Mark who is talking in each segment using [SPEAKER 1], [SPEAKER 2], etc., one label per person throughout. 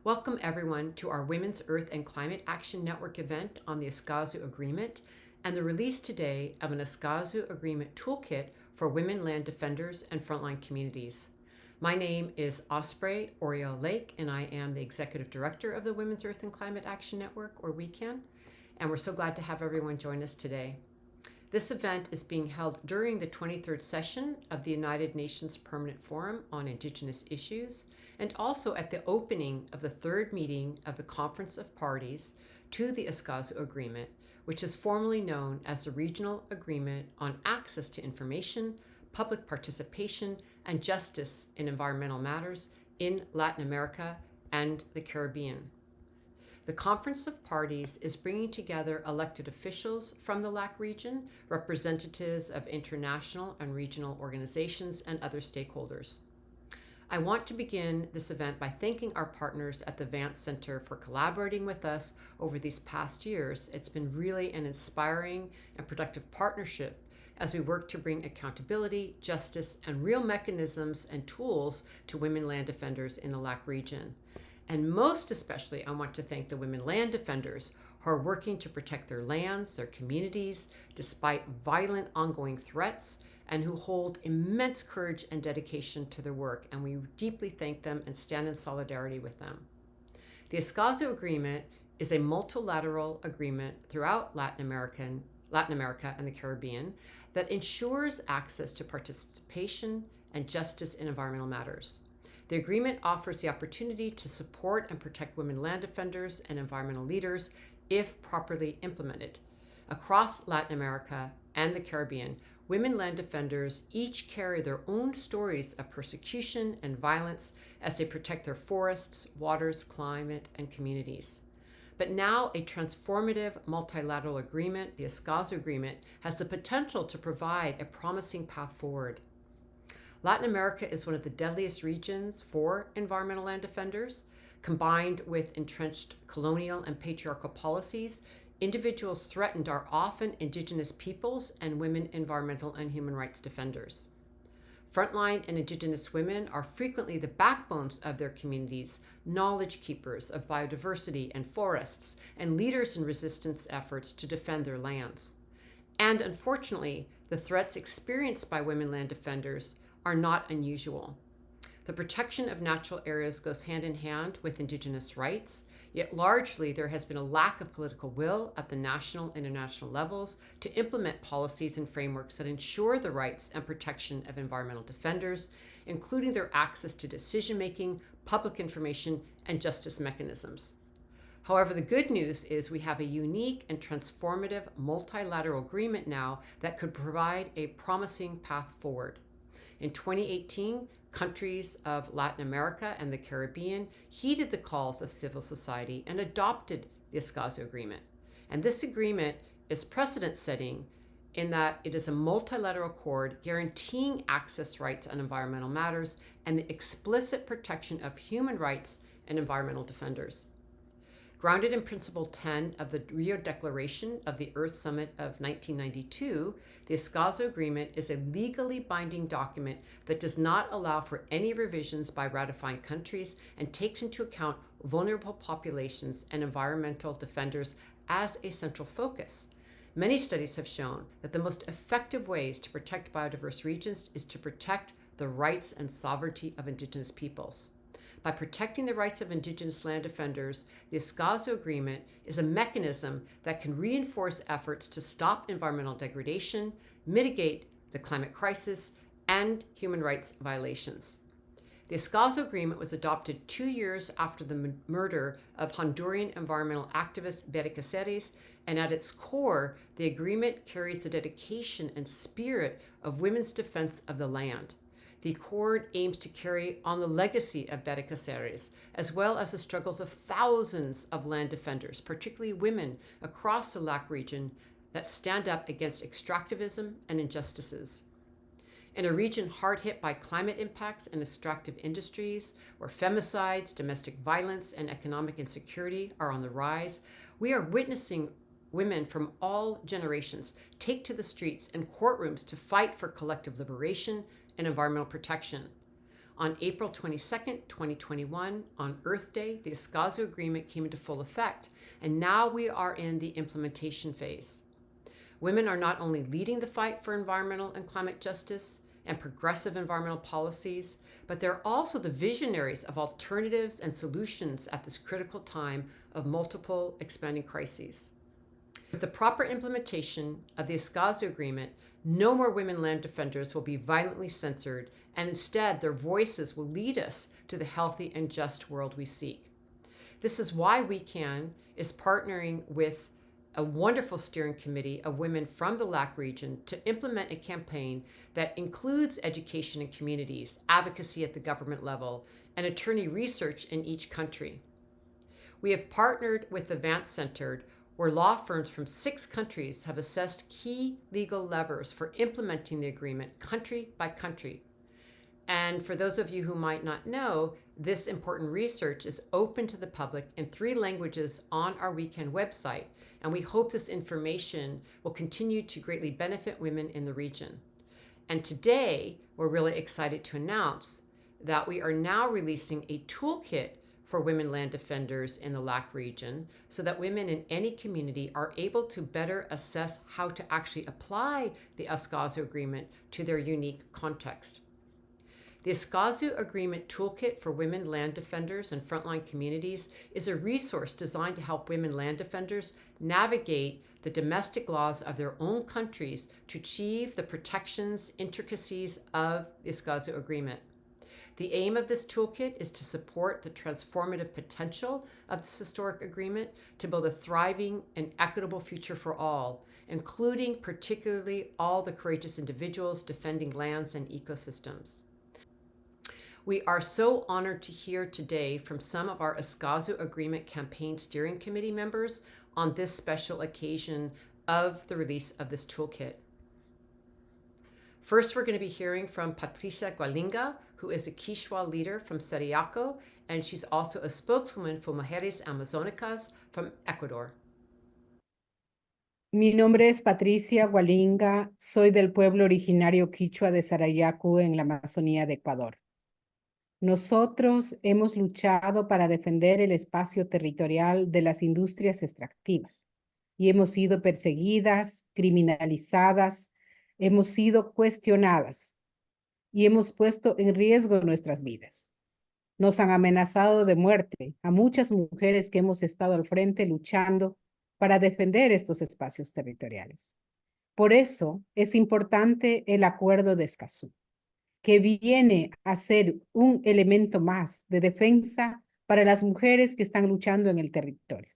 [SPEAKER 1] Welcome everyone to our Women's Earth and Climate Action Network event on the Escazú Agreement and the release today of an Escazú Agreement Toolkit for women land defenders and frontline communities. My name is Osprey Oriel Lake, and I am the Executive Director of the Women's Earth and Climate Action Network, or WECAN, and we're so glad to have everyone join us today. This event is being held during the 23rd session of the United Nations Permanent Forum on Indigenous Issues, and also at the opening of the third meeting of the Conference of Parties to the Escazú Agreement, which is formally known as the Regional Agreement on Access to Information, Public Participation, and Justice in Environmental Matters in Latin America and the Caribbean. The Conference of Parties is bringing together elected officials from the LAC region, representatives of international and regional organizations, and other stakeholders. I want to begin this event by thanking our partners at the Vance Center for collaborating with us over these past years. It's been really an inspiring and productive partnership as we work to bring accountability, justice, and real mechanisms and tools to women land defenders in the LAC region. And most especially, I want to thank the women land defenders who are working to protect their lands, their communities, despite violent ongoing threats, and who hold immense courage and dedication to their work. And we deeply thank them and stand in solidarity with them. The Escazú Agreement is a multilateral agreement throughout Latin America and the Caribbean that ensures access to participation and justice in environmental matters. The agreement offers the opportunity to support and protect women land defenders and environmental leaders if properly implemented. Across Latin America and the Caribbean, women land defenders each carry their own stories of persecution and violence as they protect their forests, waters, climate, and communities. But now a transformative multilateral agreement, the Escazú Agreement, has the potential to provide a promising path forward. Latin America is one of the deadliest regions for environmental land defenders. Combined with entrenched colonial and patriarchal policies, individuals threatened are often indigenous peoples and women environmental and human rights defenders. Frontline and indigenous women are frequently the backbones of their communities, knowledge keepers of biodiversity and forests, and leaders in resistance efforts to defend their lands. And unfortunately, the threats experienced by women land defenders are not unusual. The protection of natural areas goes hand in hand with indigenous rights, yet largely there has been a lack of political will at the national and international levels to implement policies and frameworks that ensure the rights and protection of environmental defenders, including their access to decision-making, public information, and justice mechanisms. However, the good news is we have a unique and transformative multilateral agreement now that could provide a promising path forward. In 2018, countries of Latin America and the Caribbean heeded the calls of civil society and adopted the Escazú Agreement. And this agreement is precedent-setting in that it is a multilateral accord guaranteeing access rights on environmental matters and the explicit protection of human rights and environmental defenders. Grounded in Principle 10 of the Rio Declaration of the Earth Summit of 1992, the Escazú Agreement is a legally binding document that does not allow for any revisions by ratifying countries and takes into account vulnerable populations and environmental defenders as a central focus. Many studies have shown that the most effective ways to protect biodiverse regions is to protect the rights and sovereignty of indigenous peoples. By protecting the rights of indigenous land defenders, the Escazú Agreement is a mechanism that can reinforce efforts to stop environmental degradation, mitigate the climate crisis, and human rights violations. The Escazú Agreement was adopted 2 years after the murder of Honduran environmental activist Betty Cáceres, and at its core, the agreement carries the dedication and spirit of women's defense of the land. The Accord aims to carry on the legacy of Betty Cáceres, as well as the struggles of thousands of land defenders, particularly women across the LAC region, that stand up against extractivism and injustices. In a region hard hit by climate impacts and extractive industries, where femicides, domestic violence, and economic insecurity are on the rise, we are witnessing women from all generations take to the streets and courtrooms to fight for collective liberation and environmental protection. On April 22nd, 2021, on Earth Day, the Escazú Agreement came into full effect, and now we are in the implementation phase. Women are not only leading the fight for environmental and climate justice and progressive environmental policies, but they're also the visionaries of alternatives and solutions at this critical time of multiple expanding crises. With the proper implementation of the Escazú Agreement, no more women land defenders will be violently censored, and instead their voices will lead us to the healthy and just world we seek. This is why WECAN is partnering with a wonderful steering committee of women from the LAC region to implement a campaign that includes education in communities, advocacy at the government level, and attorney research in each country. We have partnered with the Vance Center, where law firms from 6 countries have assessed key legal levers for implementing the agreement country by country. And for those of you who might not know, this important research is open to the public in 3 languages on our WECAN website, and we hope this information will continue to greatly benefit women in the region. And today, we're really excited to announce that we are now releasing a toolkit for women land defenders in the LAC region so that women in any community are able to better assess how to actually apply the Escazú Agreement to their unique context. The Escazú Agreement Toolkit for Women Land Defenders and Frontline Communities is a resource designed to help women land defenders navigate the domestic laws of their own countries to achieve the protections, intricacies of the Escazú Agreement. The aim of this toolkit is to support the transformative potential of this historic agreement to build a thriving and equitable future for all, including particularly all the courageous individuals defending lands and ecosystems. We are so honored to hear today from some of our Escazú Agreement Campaign Steering Committee members on this special occasion of the release of this toolkit. First, we're going to be hearing from Patricia Gualinga, who is a Quechua leader from Seriaco, and she's also a spokeswoman for Mujeres Amazónicas from Ecuador.
[SPEAKER 2] Mi nombre es Patricia Gualinga, soy del pueblo originario quichua de Sarayacu en la Amazonía de Ecuador. Nosotros hemos luchado para defender el espacio territorial de las industrias extractivas y hemos sido perseguidas, criminalizadas, hemos sido cuestionadas y hemos puesto en riesgo nuestras vidas. Nos han amenazado de muerte a muchas mujeres que hemos estado al frente luchando para defender estos espacios territoriales. Por eso es importante el Acuerdo de Escazú, que viene a ser un elemento más de defensa para las mujeres que están luchando en el territorio,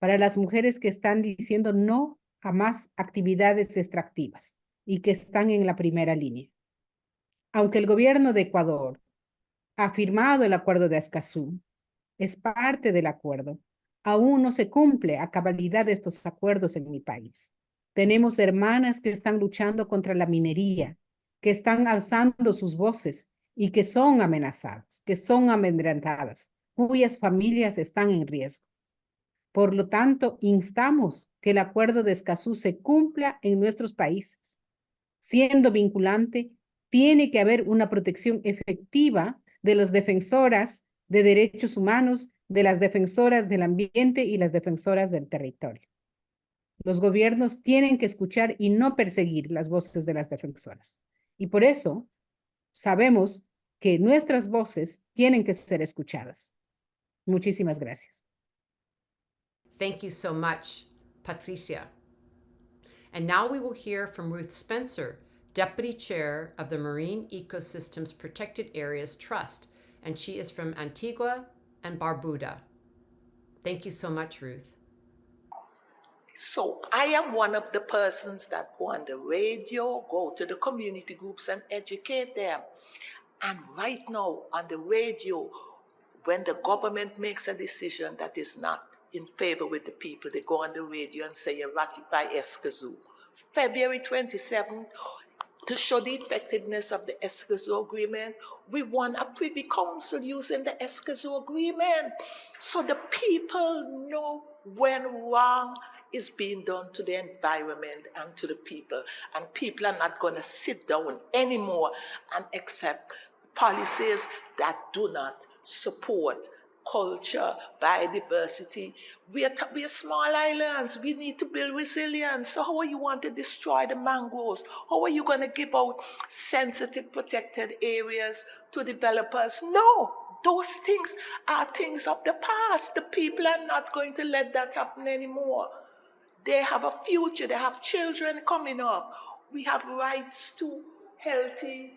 [SPEAKER 2] para las mujeres que están diciendo no a más actividades extractivas y que están en la primera línea. Aunque el gobierno de Ecuador ha firmado el Acuerdo de Escazú, es parte del acuerdo, aún no se cumple a cabalidad estos acuerdos en mi país. Tenemos hermanas que están luchando contra la minería, que están alzando sus voces y que son amenazadas, que son amedrentadas, cuyas familias están en riesgo. Por lo tanto, instamos que el Acuerdo de Escazú se cumpla en nuestros países. Siendo vinculante, tiene que haber una protección efectiva de las defensoras de derechos humanos, de las defensoras del ambiente y las defensoras del territorio. Los gobiernos tienen que escuchar y no perseguir las voces de las defensoras. Y por eso sabemos que nuestras voces tienen que ser escuchadas. Muchísimas gracias.
[SPEAKER 1] Thank you so much, Patricia. And now we will hear from Ruth Spencer, Deputy Chair of the Marine Ecosystems Protected Areas Trust, and she is from Antigua and Barbuda. Thank you so much, Ruth.
[SPEAKER 3] So I am one of the persons that go on the radio, go to the community groups and educate them. And right now on the radio, when the government makes a decision that is not in favor with the people, they go on the radio and say, you ratify Escazú. February 27th, to show the effectiveness of the Escazú Agreement, we won a Privy Council using the Escazú Agreement. So the people know when wrong is being done to the environment and to the people. And people are not going to sit down anymore and accept policies that do not support culture, biodiversity. We are small islands. We need to build resilience. So how are you want to destroy the mangroves? How are you going to give out sensitive protected areas to developers? No, those things are things of the past. The people are not going to let that happen anymore. They have a future. They have children coming up. We have rights to healthy,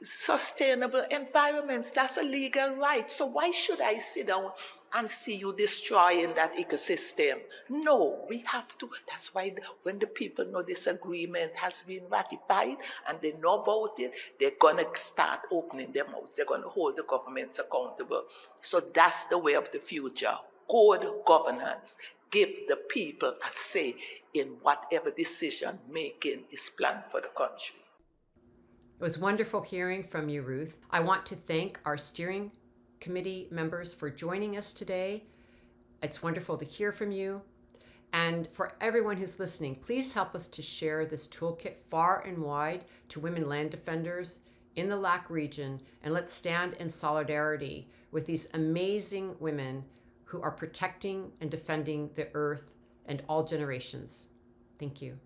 [SPEAKER 3] sustainable environments. That's a legal right. So why should I sit down and see you destroying that ecosystem? No, we have to. That's why when the people know this agreement has been ratified and they know about it, they're going to start opening their mouths. They're going to hold the governments accountable. So that's the way of the future. Good governance. Give the people a say in whatever decision making is planned for the country.
[SPEAKER 1] It was wonderful hearing from you, Ruth. I want to thank our steering committee members for joining us today. It's wonderful to hear from you. And for everyone who's listening, please help us to share this toolkit far and wide to women land defenders in the LAC region. And let's stand in solidarity with these amazing women who are protecting and defending the earth and all generations. Thank you.